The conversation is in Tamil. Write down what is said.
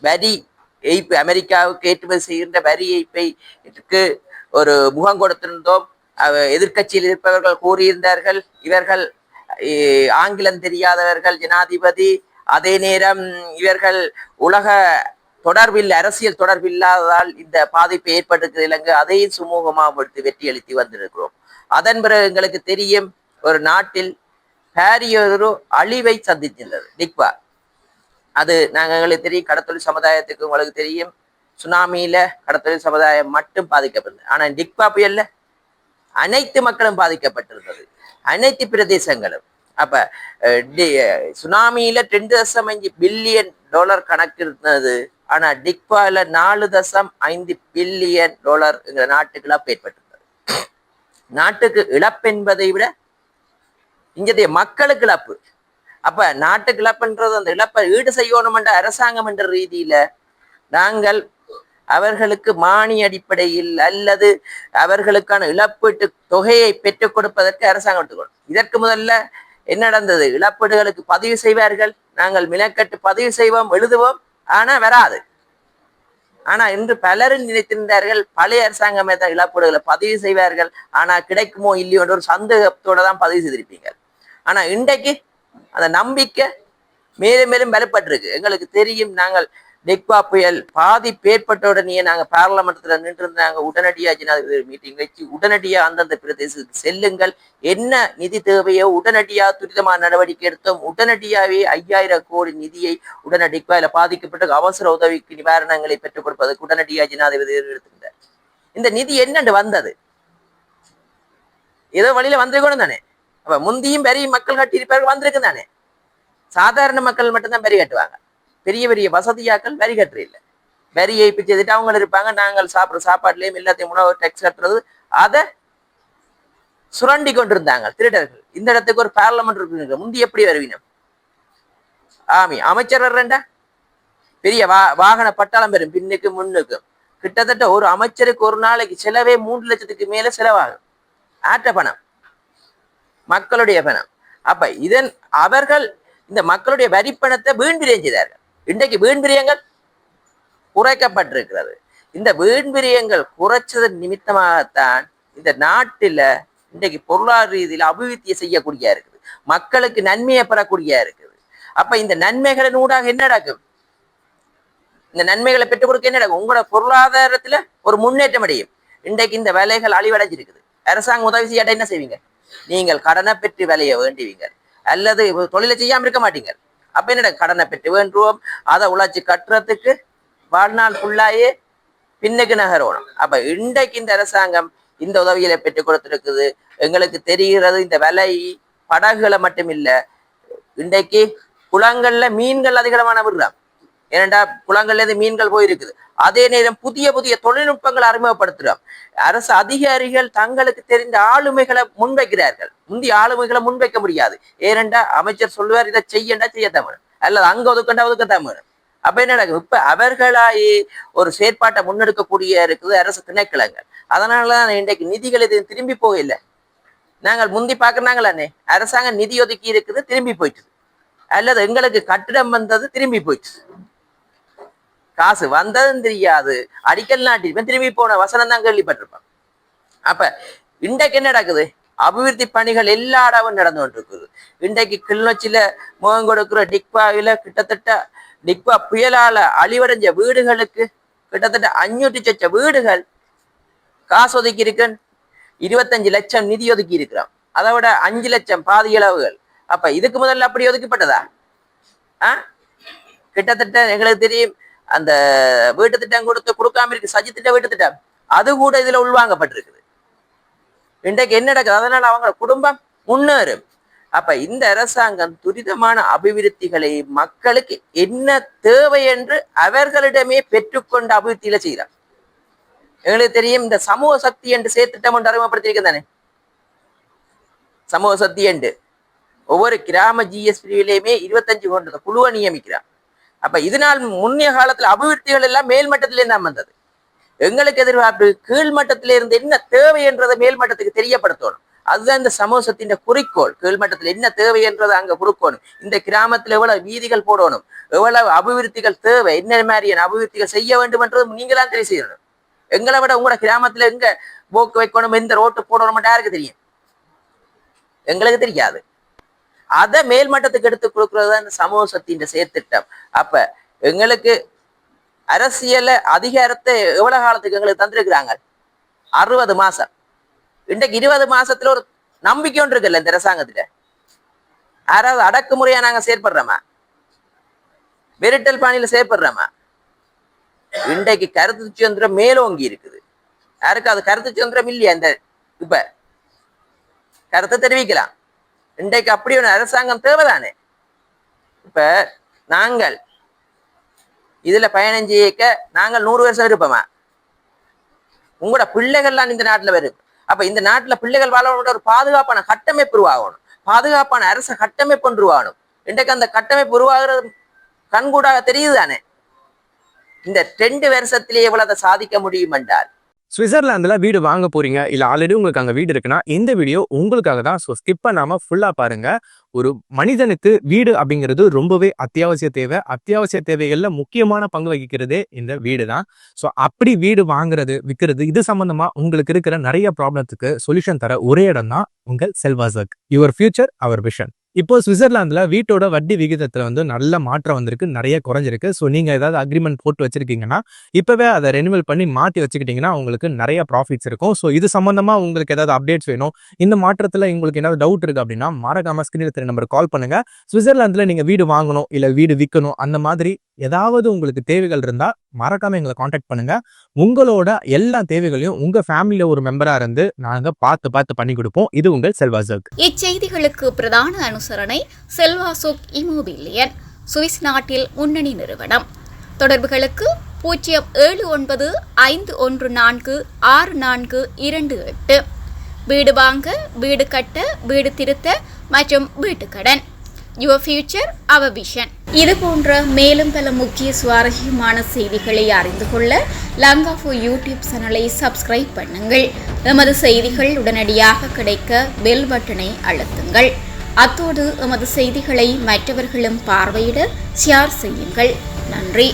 வரி ஏய்ப்பு அமெரிக்காவுக்கு ஏற்றுமதி செய்கின்ற வரி ஏய்ப்பைக்கு ஒரு முகம் கொடுத்திருந்தோம். எதிர்கட்சியில் இருப்பவர்கள் கூறியிருந்தார்கள் இவர்கள் ஆங்கிலம் தெரியாதவர்கள் ஜனாதிபதி, அதே நேரம் இவர்கள் உலக தொடர்பில் அரசியல் தொடர்பில்லாததால் இந்த பாதிப்பு ஏற்பட்டிருக்கிறது இலங்கை, அதையும் சுமூகமாக வெற்றி அளித்து வந்திருக்கிறோம். அதன் பிறகு எங்களுக்கு தெரியும் ஒரு நாட்டில் பாரியொரு அழிவை சந்தித்துள்ளது டிக்வா. அது எங்களுக்கு தெரியும், கடத்தொழில் சமுதாயத்துக்கு உங்களுக்கு தெரியும், சுனாமியில கடத்தொழில் சமுதாயம் மட்டும் பாதிக்கப்பட்டது. ஆனா டிக்வா புயல்ல அனைத்து மக்களும் பாதிக்கப்பட்டிருந்தது, அனைத்து பிரதேசங்களும். அப்ப சுனாமியில 2.5 பில்லியன் டாலர் கணக்கு இருந்தது. ஆனா டிக்வால 4.5 பில்லியன் டாலர் எங்க நாட்டுக்கு இழப்பு ஏற்பட்டிருந்தது. நாட்டுக்கு இழப்பு என்பதை விட இங்கத்தைய மக்களுக்கு இழப்பு. அப்ப நாட்டுக்கு இழப்புன்றது அந்த இழப்பை ஈடு செய்யணும் என்ற அரசாங்கம் என்ற ரீதியில நாங்கள் அவர்களுக்கு மானிய அடிப்படையில் அல்லது அவர்களுக்கான இழப்பீட்டு தொகையை பெற்றுக் கொடுப்பதற்கு அரசாங்கம் எடுத்துக்கணும். இதற்கு முதல்ல என்ன நடந்தது? இழப்பீடுகளுக்கு பதிவு செய்வார்கள், நாங்கள் மினக்கட்டு பதிவு செய்வோம், எழுதுவோம், ஆனா வராது. ஆனா இன்று பலரும் நினைத்திருந்தார்கள் பழைய அரசாங்கமே தான் இழப்பீடுகளை பதிவு செய்வார்கள், ஆனா கிடைக்குமோ இல்லையோ என்ற ஒரு சந்தேகத்தோட தான் பதிவு செய்திருப்பீங்க. ஆனா இன்றைக்கு அந்த நம்பிக்கை மேலும் மேலும் பலப்பட்டிருக்கு. எங்களுக்கு தெரியும், நாங்கள் டிக்வா புயல் பாதிப்பு ஏற்பட்ட உடனே நாங்கள் பார்லமெண்ட்ல நின்று இருந்தாங்க. உடனடியாக ஜனாதிபதி மீட்டிங் வச்சு உடனடியாக அந்தந்த பிரதேசத்துக்கு செல்லுங்கள், என்ன நிதி தேவையோ உடனடியாக துரிதமான நடவடிக்கை எடுத்தோம். உடனடியாகவே 5000 கோடி நிதியை டிக்வாயில பாதிக்கப்பட்ட அவசர உதவிக்கு நிவாரணங்களை பெற்றுக் கொடுப்பதற்கு உடனடியாக ஜனாதிபதி எடுத்திருந்தார். இந்த நிதி என்னண்டு வந்தது? ஏதோ வழியில வந்திருக்கணும் தானே. அப்ப முந்தியும் பெரிய மக்கள் கட்டியிருப்பார்கள், வந்திருக்கு தானே. சாதாரண மக்கள் மட்டும்தான் வரி கட்டுவாங்க, பெரிய பெரிய வசதியாக்கள் வரி கட்டுற இல்லை. வரி ஏய்ப்பு செய்துட்டு அவங்க இருப்பாங்க, நாங்கள் சாப்பிட்ற சாப்பாட்டுலயும் எல்லாத்தையும் உணவு டேக்ஸ் கட்டுறது, அதை சுரண்டி கொண்டிருந்தாங்க திருடர்கள். இந்த இடத்துக்கு ஒரு பார்லமெண்ட் இருக்கு, முந்தி எப்படி வருவீனம்? ஆமி அமைச்சர் வர்றேன்டா, பெரிய வாகன பட்டாளம் பெறும் பின்னுக்கு முன்னுக்கும். கிட்டத்தட்ட ஒரு அமைச்சருக்கு ஒரு நாளைக்கு செலவே 3 லட்சத்துக்கு மேல செலவாகும். ஆட்ட பணம், மக்களுடைய பணம். அப்ப அவர்கள் இந்த மக்களுடைய வரிப்பணத்தை வீண்பிரியம் செய்தார்கள். இன்றைக்கு வீண்பிரியங்கள் குறைக்கப்பட்டிருக்கிறது. இந்த வீண்பிரியங்கள் குறைச்சதன் நிமித்தமாகத்தான் இந்த நாட்டில இன்றைக்கு பொருளாதார ரீதியில் அபிவிருத்தியை செய்யக்கூடிய இருக்குது, மக்களுக்கு நன்மையை பெறக்கூடிய இருக்குது. அப்ப இந்த நன்மைகளின் ஊடாக என்ன நடக்கும்? இந்த நன்மைகளை பெற்றுக் கொடுக்க என்ன நடக்கும்? உங்களோட பொருளாதாரத்துல ஒரு முன்னேற்றம் அடையும். இன்றைக்கு இந்த வேலைகள் அழிவடைஞ்சிருக்குது. அரசாங்கம் உதவி செய்யாட்ட என்ன செய்வீங்க? நீங்கள் கடனை பெற்று வேலையை வேண்டுவீங்க, அல்லது தொழிலை செய்யாம இருக்க மாட்டீங்க. அப்ப என்ன கடனை பெற்று வேண்டுவோம், அதை உழைச்சி கட்டுறதுக்கு வாழ்நாள் ஃபுல்லாயே பின்னுக்கு நகரணும். அப்ப இன்றைக்கு இந்த அரசாங்கம் இந்த உதவிகளை பெற்றுக் கொடுத்திருக்குது. எங்களுக்கு தெரிகிறது இந்த விலை படகுகளை மட்டும் இல்ல, இன்றைக்கு குளங்கள்ல மீன்கள் அதிகமான விடுறான். ஏனென்றா குளங்கள்ல இருந்து மீன்கள் போயிருக்குது. அதே நேரம் புதிய புதிய தொழில்நுட்பங்களை அறிமுகப்படுத்துறோம். அரசு அதிகாரிகள் தங்களுக்கு தெரிந்த ஆளுமைகளை முன்வைக்கிறார்கள். முந்தைய ஆளுமைகளை முன்வைக்க முடியாது. ஏனென்றா அமைச்சர் சொல்லுவார், இதை செய்யண்டா செய்யத்தான் வேணும், அல்லது அங்க ஒதுக்கண்டா ஒதுக்கத்தான் வேணும். அப்ப என்ன நடக்கும்? இப்ப அவர்களாயே ஒரு செயற்பாட்டை முன்னெடுக்கக்கூடிய இருக்குது அரசு திணைக்களங்கள். அதனாலதான் இன்றைக்கு நிதிகள் இது திரும்பி போகல. நாங்கள் முந்தி பாக்குறாங்களானே, அரசாங்கம் நிதி ஒதுக்கி இருக்குது திரும்பி போயிட்டு, அல்லது எங்களுக்கு கட்டிடம் வந்தது திரும்பி போயிட்டு, காசு வந்ததும் தெரியாது, அடிக்கல் நாட்டிருப்பேன் திரும்பி போன வசனம் தான் கேள்விப்பட்டிருப்பான். அப்ப இன்றைக்கு என்ன நடக்குது? அபிவிருத்தி பணிகள் எல்லா இடமும் நடந்து கொண்டிருக்குது. இன்றைக்கு கிளிநொச்சியில முகம் கொடுக்கிற டிக்வாவில கிட்டத்தட்ட டிக்வா புயலால அழிவடைஞ்ச வீடுகளுக்கு கிட்டத்தட்ட 500 லட்சம் வீடுகள் காசு ஒதுக்கி இருக்கு. 25 லட்சம் நிதி ஒதுக்கி இருக்கிறோம். அதை விட 5 லட்சம் பாதி அளவுகள். அப்ப இதுக்கு முதல்ல அப்படி ஒதுக்கப்பட்டதா? கிட்டத்தட்ட எங்களுக்கு தெரியும், அந்த வீட்டு திட்டம் கொடுக்காம இருக்கு, சஜி திட்டம் வீட்டு திட்டம், அது கூட இதுல உள்வாங்கப்பட்டிருக்குது. இன்றைக்கு என்ன நடக்குது? அதனால அவங்க குடும்பம் முன்னேறும். அப்ப இந்த அரசாங்கம் துரிதமான அபிவிருத்திகளை மக்களுக்கு என்ன தேவை என்று அவர்களிடமே பெற்றுக்கொண்டு அபிவிருத்தியில செய்கிறார். எங்களுக்கு தெரியும், இந்த சமூக சக்தி என்று சேர்த்திட்டம் ஒன்று அறிமுகப்படுத்தியிருக்க தானே. சமூக சக்தி என்று ஒவ்வொரு கிராம ஜிஎஸ்பியிலையுமே 25 கொண்ட குழுவை நியமிக்கிறார். அப்ப இதனால் முன்னைய காலத்துல அபிவிருத்திகள் எல்லாம் மேல்மட்டத்திலே தான் வந்தது. எங்களுக்கு எதிர்பார்ப்பு கீழ்மட்டத்தில இருந்து என்ன தேவை என்றதை மேல்மட்டத்துக்கு தெரியப்படுத்தணும். அதுதான் இந்த சமூகத்தின் குறிக்கோள். கீழ்மட்டத்தில் என்ன தேவை என்றதை அங்க கொடுக்கணும். இந்த கிராமத்துல எவ்வளவு வீதிகள் போடணும், எவ்வளவு அபிவிருத்திகள் தேவை, என்ன மாதிரியான அபிவிருத்திகள் செய்ய வேண்டும் என்றது நீங்களாம் தெரிவு செய்யணும். எங்களை விட உங்களோட கிராமத்துல எங்க போக்கு வைக்கணும், எந்த ரோட்டு போடணும் யாருக்கு தெரியும்? எங்களுக்கு தெரியாது. அதை மேல்மட்டத்துக்கு எடுத்து கொடுக்கறது தான் இந்த சமூகத்தின் செயற்திட்டம். அப்ப எங்களுக்கு அரசியல அதிகாரத்தை எவ்வளவு காலத்துக்கு எங்களுக்கு தந்திருக்கிறாங்க? 60 மாசம். இன்றைக்கு 20 மாசத்துல ஒரு நம்பிக்கை ஒன்று இருக்குல்ல இந்த அரசாங்கத்துல. யாராவது அடக்குமுறையா நாங்க செயற்படுறோமா? மிரட்டல் பாணியில செயற்படுறோமா? இன்றைக்கு கருத்து சுதந்திரம் மேலோங்கி இருக்குது. யாருக்கு அது கருத்து சுதந்திரம் இல்லையா? இந்த இப்ப கருத்தை தெரிவிக்கலாம். இன்றைக்கு அப்படி ஒரு அரசாங்கம் தேவைதானே. இப்ப நாங்கள் இதுல பயணம் செய்ய நாங்கள் 100 வருஷம் இருப்போமா? உங்களோட பிள்ளைகள்லாம் இந்த நாட்டுல வரும். அப்ப இந்த நாட்டுல பிள்ளைகள் வாழோட ஒரு பாதுகாப்பான கட்டமைப்பு உருவாகணும், பாதுகாப்பான அரச கட்டமைப்பு ஒன்று உருவாகணும். இன்றைக்கு அந்த கட்டமைப்பு உருவாகிறது கண்கூடாக தெரியுதுதானே. இந்த 2 வருஷத்திலேயே எவ்வளவு சாதிக்க முடியும் என்றால், சுவிட்சர்லாந்துல வீடு வாங்க போறீங்க, இல்ல ஆல்ரெடி உங்களுக்கு அங்க வீடு இருக்குன்னா இந்த வீடியோ உங்களுக்காக தான். ஸோ ஸ்கிப் பண்ணாம ஃபுல்லா பாருங்க. ஒரு மனிதனுக்கு வீடு அப்படிங்கிறது ரொம்பவே அத்தியாவசிய தேவை. அத்தியாவசிய தேவைகள்ல முக்கியமான பங்கு வகிக்கிறதே இந்த வீடு தான். ஸோ அப்படி வீடு வாங்குறது, விற்கிறது, இது சம்பந்தமா உங்களுக்கு இருக்கிற நிறைய ப்ராப்ளத்துக்கு சொல்யூஷன் தர ஒரே இடம் தான் உங்கள் செல்வாசக். Your future our vision. இப்போ சுவிட்சர்லாந்துல வீட்டோட வட்டி விகிதத்துல நல்ல மாற்றம் வந்திருக்கு, நிறைய குறைஞ்சிருக்கு. ஸோ நீங்க ஏதாவது அக்ரிமெண்ட் போட்டு வச்சிருக்கீங்கன்னா இப்பவே அதை ரெனிவல் பண்ணி மாற்றி வச்சுக்கிட்டீங்கன்னா உங்களுக்கு நிறைய ப்ராஃபிட்ஸ் இருக்கும். ஸோ இது சம்பந்தமா உங்களுக்கு ஏதாவது அப்டேட்ஸ் வேணும், இந்த மாற்றத்துல உங்களுக்கு ஏதாவது டவுட் இருக்கு அப்படின்னா மறக்காம ஸ்கிரீன்ல தெரிய நம்பருக்கு கால் பண்ணுங்க. சுவிட்சர்லாந்துல நீங்க வீடு வாங்கணும், இல்ல வீடு விற்கணும், அந்த மாதிரி ஏதாவது உங்களுக்கு தேவைகள் இருந்தா மறக்காம எங்களை காண்டாக்ட் பண்ணுங்க. உங்களோட எல்லா தேவைகளையும் உங்க ஃபேமிலியில ஒரு மெம்பரா இருந்து நாங்க பார்த்து பண்ணி கொடுப்போம். இது உங்கள் செல்வாசக். இச்செய்திகளுக்கு பிரதான அனுசரணை செல்வாசோக் இமோபிலியன், சுவிஸ் நாட்டில் முன்னணி நிறுவனம். தொடர்புகளுக்கு 07951464428. வீடு வாங்க, வீடு கட்ட, வீடு திருத்த மற்றும் வீட்டுக்கடன். Your future our vision. இது போன்ற மேலும் பல முக்கிய சுவாரஸ்யமான செய்திகளை அறிந்து கொள்ள லங்காஃபோ யூடியூப் சேனலை சப்ஸ்கிரைப் பண்ணுங்கள். எமது செய்திகள் உடனடியாக கிடைக்க பெல் பட்டனை அழுத்துங்கள். அத்தோடு எமது செய்திகளை மற்றவர்களும் பார்வையிட ஷேர் செய்யுங்கள். நன்றி.